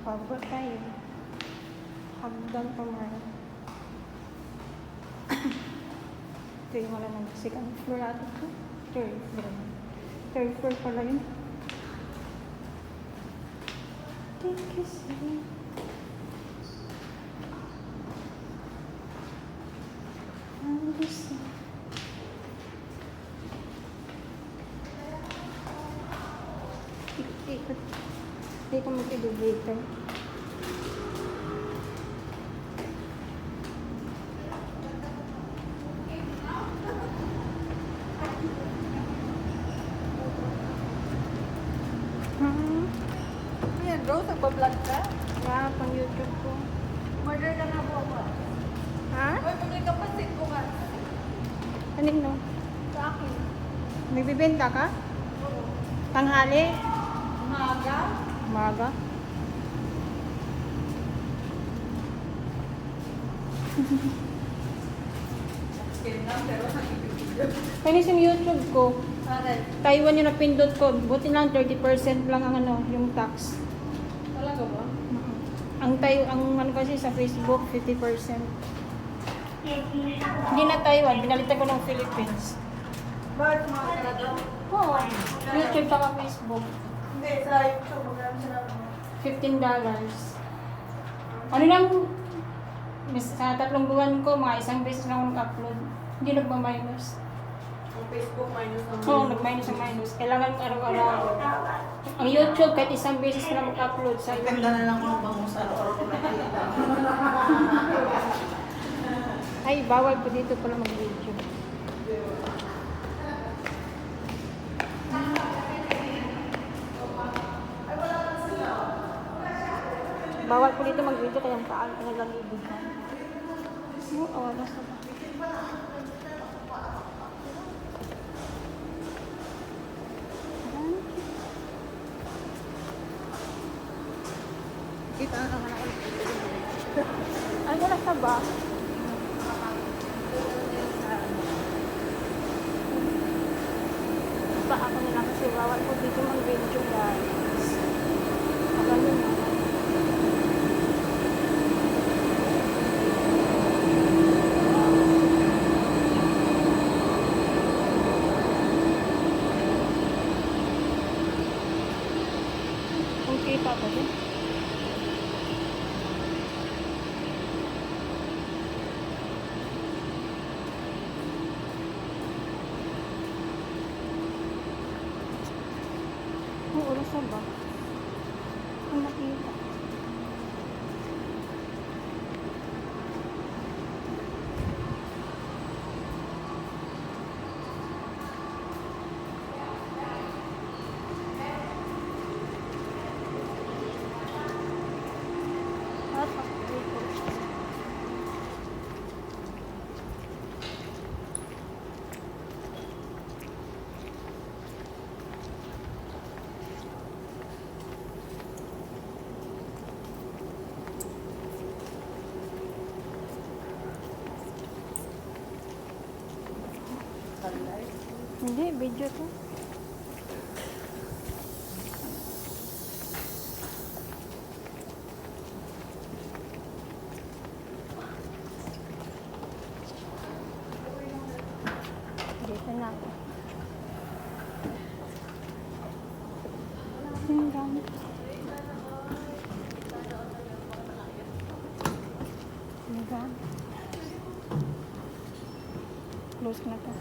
Pababa tayo. Hagdan pa man. Ito yung wala ng second floor natin ito. Third floor. Third floor pala yun. Thank you, sir. Ang gusto. Ikot. Hindi ko mag-elevator. Ayan, Rose, nagbablog ka? Yeah, pang YouTube ko. Murder ka na po ako. Ha? Uy, bumili ka pa ko ka. Kanino? Sa akin. Nagbibenta ka? Tanghali? Umaga? Umaga? Skin lang, pero nakikipigil. Kainis yung YouTube ko. Aray. Taiwan yung napindot ko. Buti lang 30% lang ang ano, yung tax. Talaga ba? Ang ano kasi sa Facebook 50%. Hindi na Taiwan, binalitan ko ng Philippines. Bakit mga talaga? Oo. YouTube saka Facebook. Hindi, sa YouTube, magkano sila $15. Ano lang, sa 3 buwan ko, mga isang beses lang ako nag-upload. Hindi nagma-minus. Ang Facebook minus ang Oo, nag-minus ang minus. Kailangan araw-araw. Ang YouTube, kahit isang beses lang mag-upload sa Ganda na lang mga bangus araw-araw ko nakikita. Ay, bawal po dito pala mag-video. Bawal po dito mag-video kaya ang taan ka nagalibig ka. Wala sa ba? Kita na naman ako. Ay, wala sa ba? Pa ako nila kasi bawal po dito mag-video guys. Alam nyo na. Kung kita ko din. Oo, oras na ba? Ang nakita. At ako. Hindi, video to. Dito na ako. Singgang. Singgang. Close na to.